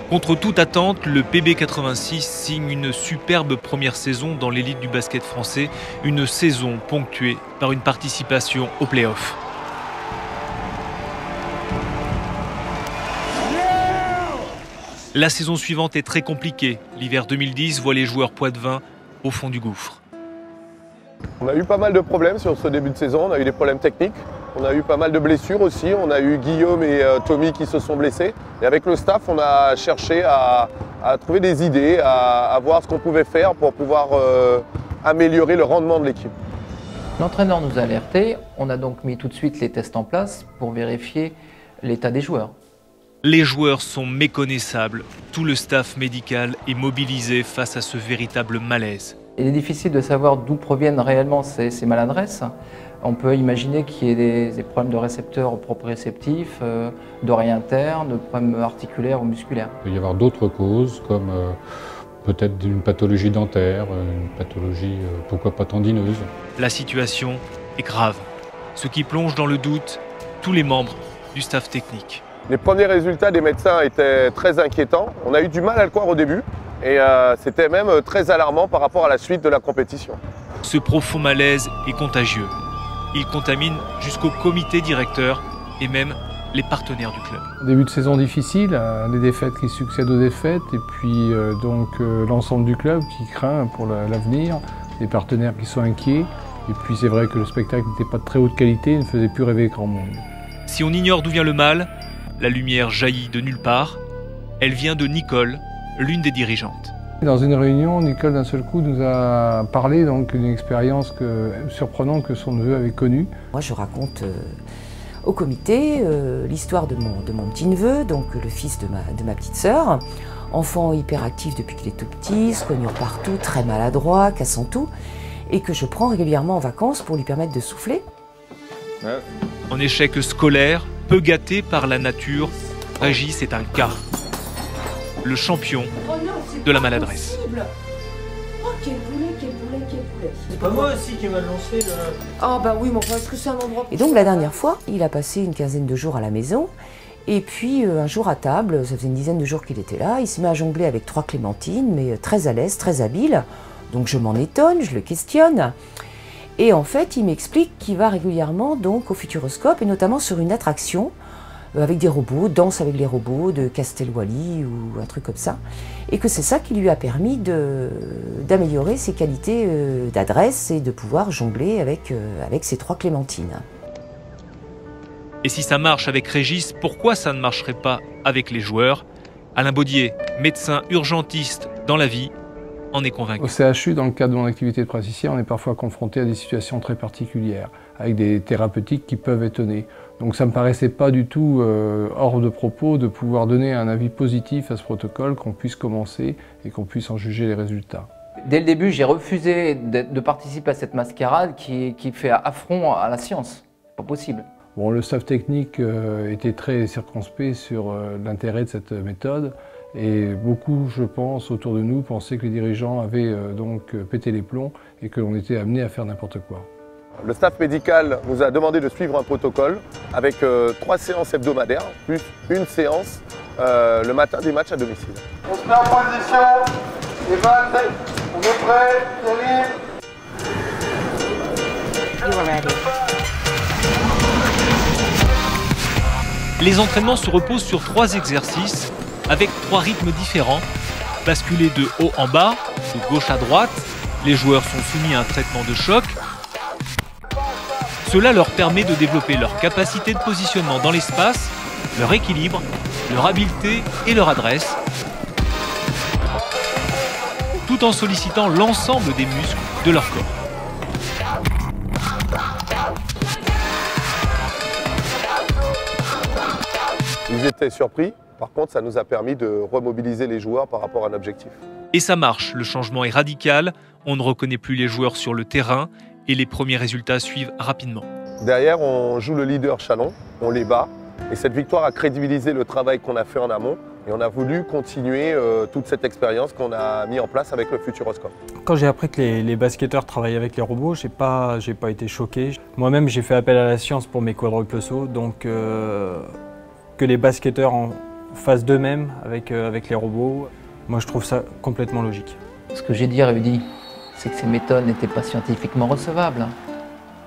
Contre toute attente, le PB86 signe une superbe première saison dans l'élite du basket français, une saison ponctuée par une participation aux play-offs. La saison suivante est très compliquée. L'hiver 2010 voit les joueurs poitevins au fond du gouffre. On a eu pas mal de problèmes sur ce début de saison, on a eu des problèmes techniques, on a eu pas mal de blessures aussi, on a eu Guillaume et Tommy qui se sont blessés. Et avec le staff, on a cherché à trouver des idées, à voir ce qu'on pouvait faire pour pouvoir améliorer le rendement de l'équipe. L'entraîneur nous a alertés, on a donc mis tout de suite les tests en place pour vérifier l'état des joueurs. Les joueurs sont méconnaissables, tout le staff médical est mobilisé face à ce véritable malaise. Il est difficile de savoir d'où proviennent réellement ces maladresses. On peut imaginer qu'il y ait des problèmes de récepteurs proprioceptifs, d'oreilles internes, de problèmes articulaires ou musculaires. Il peut y avoir d'autres causes comme peut-être une pathologie dentaire, une pathologie pourquoi pas tendineuse. La situation est grave, ce qui plonge dans le doute tous les membres du staff technique. Les premiers résultats des médecins étaient très inquiétants. On a eu du mal à le croire au début et c'était même très alarmant par rapport à la suite de la compétition. Ce profond malaise est contagieux. Il contamine jusqu'au comité directeur et même les partenaires du club. Début de saison difficile, des défaites qui succèdent aux défaites et puis l'ensemble du club qui craint pour l'avenir, des partenaires qui sont inquiets. Et puis c'est vrai que le spectacle n'était pas de très haute qualité, il ne faisait plus rêver grand monde. Si on ignore d'où vient le mal, la lumière jaillit de nulle part. Elle vient de Nicole, l'une des dirigeantes. Dans une réunion, Nicole d'un seul coup nous a parlé d'une expérience surprenante que son neveu avait connue. Moi je raconte au comité l'histoire de mon petit neveu, donc le fils de ma petite sœur, enfant hyperactif depuis qu'il est tout petit, se cognant partout, très maladroit, cassant tout, et que je prends régulièrement en vacances pour lui permettre de souffler. En échec scolaire, peu gâté par la nature, Régis est un cas. Le champion de la maladresse. Oh, quel boulet, quel boulet, quel boulet. C'est pas moi aussi qui m'a lancé le... Ah bah oui, mais enfin, est-ce que c'est un endroit... Et donc la dernière fois, il a passé une quinzaine de jours à la maison, et puis un jour à table, ça faisait une dizaine de jours qu'il était là, il se met à jongler avec 3 clémentines, mais très à l'aise, très habile. Donc je m'en étonne, je le questionne. Et en fait, il m'explique qu'il va régulièrement donc au Futuroscope, et notamment sur une attraction, avec des robots, Danse avec les robots de Castel-Wally ou un truc comme ça, et que c'est ça qui lui a permis d'améliorer ses qualités d'adresse et de pouvoir jongler avec ces 3 clémentines. Et si ça marche avec Régis, pourquoi ça ne marcherait pas avec les joueurs? Alain Baudier, médecin urgentiste dans la vie, en est convaincu. Au CHU, dans le cadre de mon activité de praticien, on est parfois confronté à des situations très particulières, avec des thérapeutiques qui peuvent étonner. Donc ça ne me paraissait pas du tout hors de propos de pouvoir donner un avis positif à ce protocole, qu'on puisse commencer et qu'on puisse en juger les résultats. Dès le début, j'ai refusé de participer à cette mascarade qui fait affront à la science. Pas possible. Bon, le staff technique était très circonspect sur l'intérêt de cette méthode. Et beaucoup, je pense, autour de nous, pensaient que les dirigeants avaient donc pété les plombs et que l'on était amené à faire n'importe quoi. Le staff médical nous a demandé de suivre un protocole avec 3 séances hebdomadaires, plus une séance le matin des matchs à domicile. On se met en position, Evan, on est prêt, Thierry. Les entraînements se reposent sur 3 exercices avec 3 rythmes différents, basculés de haut en bas, de gauche à droite. Les joueurs sont soumis à un traitement de choc. Cela leur permet de développer leur capacité de positionnement dans l'espace, leur équilibre, leur habileté et leur adresse, tout en sollicitant l'ensemble des muscles de leur corps. Ils étaient surpris, par contre ça nous a permis de remobiliser les joueurs par rapport à un objectif. Et ça marche, le changement est radical, on ne reconnaît plus les joueurs sur le terrain et les premiers résultats suivent rapidement. Derrière, on joue le leader Chalon, on les bat, et cette victoire a crédibilisé le travail qu'on a fait en amont, et on a voulu continuer toute cette expérience qu'on a mis en place avec le Futuroscope. Quand j'ai appris que les basketteurs travaillaient avec les robots, j'ai pas été choqué. Moi-même, j'ai fait appel à la science pour mes quadruples sauts, donc que les basketteurs fassent d'eux-mêmes avec les robots. Moi, je trouve ça complètement logique. Ce que j'ai dit, Rudy, c'est que ces méthodes n'étaient pas scientifiquement recevables.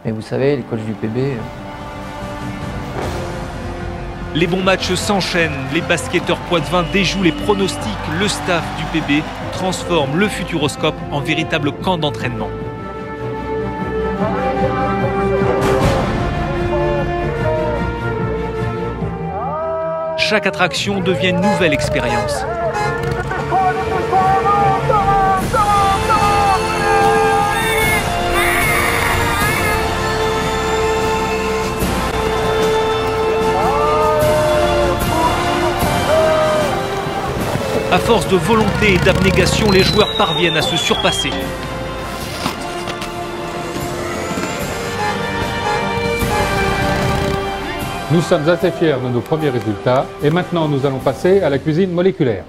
Mais vous savez, les coachs du PB... Les bons matchs s'enchaînent, les basketteurs poitevins déjouent les pronostics, le staff du PB transforme le Futuroscope en véritable camp d'entraînement. Chaque attraction devient une nouvelle expérience. À force de volonté et d'abnégation, les joueurs parviennent à se surpasser. Nous sommes assez fiers de nos premiers résultats et maintenant nous allons passer à la cuisine moléculaire.